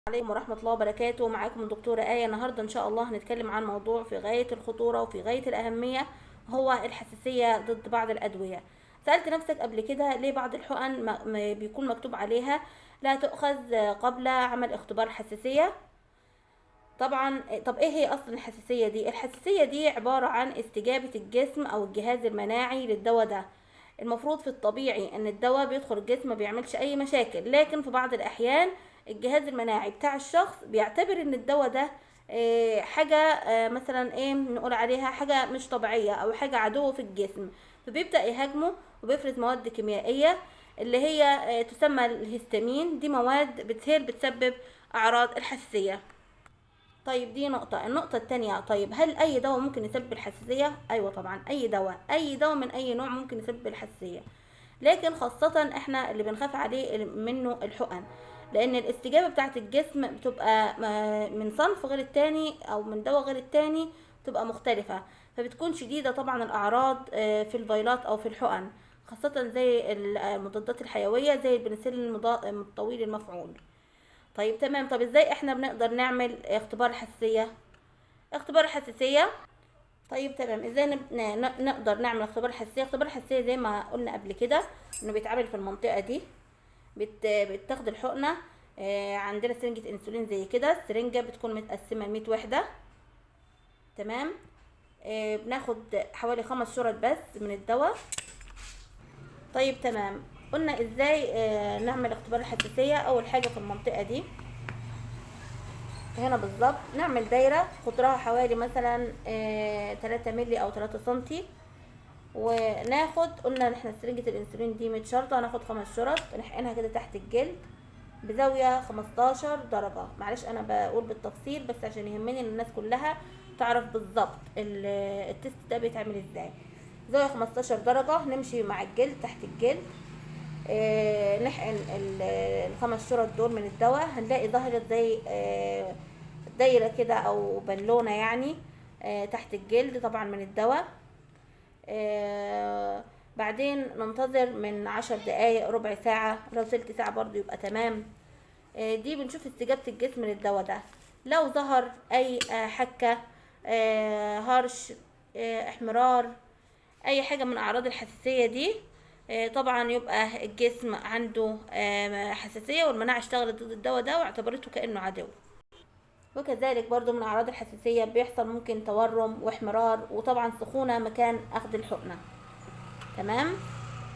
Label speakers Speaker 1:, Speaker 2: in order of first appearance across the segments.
Speaker 1: عليكم ورحمة الله وبركاته. معاكم الدكتورة آية. النهاردة إن شاء الله هنتكلم عن موضوع في غاية الخطورة وفي غاية الأهمية، هو الحساسية ضد بعض الأدوية. سألت نفسك قبل كده ليه بعض الحقن بيكون مكتوب عليها لا تؤخذ قبل عمل اختبار حساسية؟ طبعا طب ايه هي اصلا الحساسية دي؟ الحساسية دي عبارة عن استجابة الجسم او الجهاز المناعي للدواء ده. المفروض في الطبيعي ان الدواء بيدخل الجسم ما بيعملش اي مشاكل، لكن في بعض الاحيان الجهاز المناعي بتاع الشخص بيعتبر ان الدواء ده حاجة مثلا نقول عليها حاجة مش طبيعية او حاجة عدو في الجسم، فبيبدأ يهاجمه وبيفرز مواد كيميائية اللي هي تسمى الهستامين. دي مواد هي اللي بتسبب اعراض الحساسية. طيب دي نقطة. النقطة التانية، طيب هل أي دواء ممكن يسبب الحساسية؟ أيوة طبعا، أي دواء من أي نوع ممكن يسبب الحساسية، لكن خاصة احنا اللي بنخاف عليه منه الحقن، لأن الاستجابة بتاعة الجسم بتبقى من صنف غير التاني أو من دواء غير التاني بتبقى مختلفة، فبتكون شديدة طبعا الأعراض في الفيلات أو في الحقن، خاصة زي المضادات الحيوية زي البنسلين الطويل المفعول. طيب تمام. طب ازاي احنا بنقدر نعمل اختبار الحساسية؟ اختبار الحساسية، طيب تمام، ازاي نقدر نعمل اختبار الحساسية؟ اختبار الحساسية زي ما قلنا قبل كده انه بيتعمل في المنطقة دي. بتاخد الحقنة، عندنا سرنجة انسولين زي كده، السرنجة بتكون متقسمة 100 وحدة. تمام. بناخد حوالي 5 شرط بس من الدواء. طيب تمام. قلنا ازاي نعمل اختبار الحساسية. اول حاجة في المنطقة دي هنا بالظبط نعمل دايرة قطرها حوالي مثلا 3 مللي او 3 سنتي، وناخد قلنا احنا سرنجة الانسولين دي 100 شرطة، هناخد 5 شرط نحقنها كده تحت الجلد بزاوية 15 درجة. معلش انا بقول بالتفصيل بس عشان يهمني ان الناس كلها تعرف بالظبط التست ده بيتعمل ازاي. زاوية 15 درجة، نمشي مع الجلد تحت الجلد، نحقن الخمس شرط دول من الدواء، هنلاقي ظهرت زي دايرة كده او بالونة يعني تحت الجلد طبعا من الدواء. بعدين ننتظر من 10 دقايق ربع ساعة، لو تلت ساعة برضو يبقى تمام. دي بنشوف استجابة الجسم للدواء ده. لو ظهر اي حكة، هرش، احمرار، اي حاجة من اعراض الحساسية دي، طبعا يبقى الجسم عنده حساسية والمناعة اشتغلت ضد الدواء ده واعتبرته كأنه عدو. وكذلك برضو من اعراض الحساسية بيحصل ممكن تورم واحمرار وطبعا سخونة مكان اخذ الحقنة. تمام.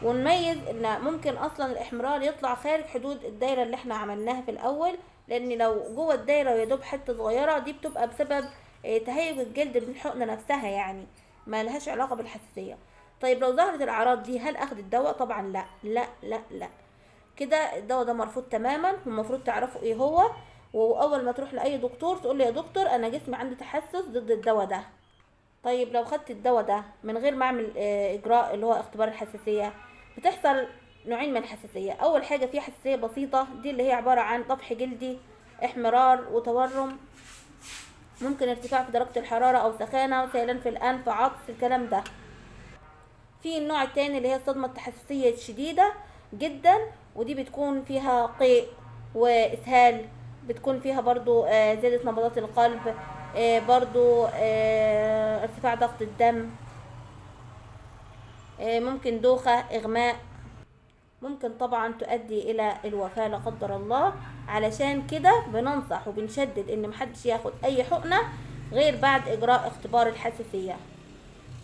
Speaker 1: ونميز ان ممكن اصلا الاحمرار يطلع خارج حدود الدايرة اللي احنا عملناها في الاول، لان لو جوه الدايرة ويدوب حتة صغيرة دي بتبقى بسبب تهيج الجلد بالحقنة نفسها، يعني ما لهاش علاقة بالحساسية. طيب لو ظهرت الاعراض دي هل اخذ الدواء؟ طبعا لا لا لا لا، كده الدواء ده مرفوض تماما، والمفروض تعرفوا ايه هو. واول ما تروح لاي دكتور تقول له يا دكتور انا جسمي عنده تحسس ضد الدواء ده. طيب لو خدت الدواء ده من غير ما اعمل اجراء اللي هو اختبار الحساسية، بتحصل نوعين من الحساسية. اول حاجة في حساسية بسيطة، دي اللي هي عبارة عن طفح جلدي، احمرار وتورم، ممكن ارتفاع في درجة الحرارة او سخانة وسيلان في الانف، عطس، الكلام ده. في النوع التاني اللي هي الصدمة التحسسية الشديدة جدا، ودي بتكون فيها قيء واسهال، بتكون فيها برضو زيادة نبضات القلب، برضو ارتفاع ضغط الدم، ممكن دوخة، اغماء، ممكن طبعا تؤدي الى الوفاة لا قدر الله. علشان كده بننصح وبنشدد ان محدش ياخد اي حقنة غير بعد اجراء اختبار الحساسية.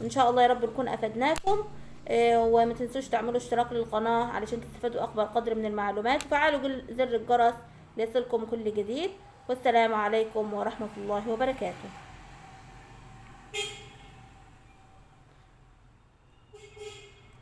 Speaker 1: ان شاء الله يا رب نكون افدناكم، وما تنسوش تعملوا اشتراك للقناة علشان تستفادوا اكبر قدر من المعلومات، وفعلوا زر الجرس ليصلكم كل جديد. والسلام عليكم ورحمة الله وبركاته.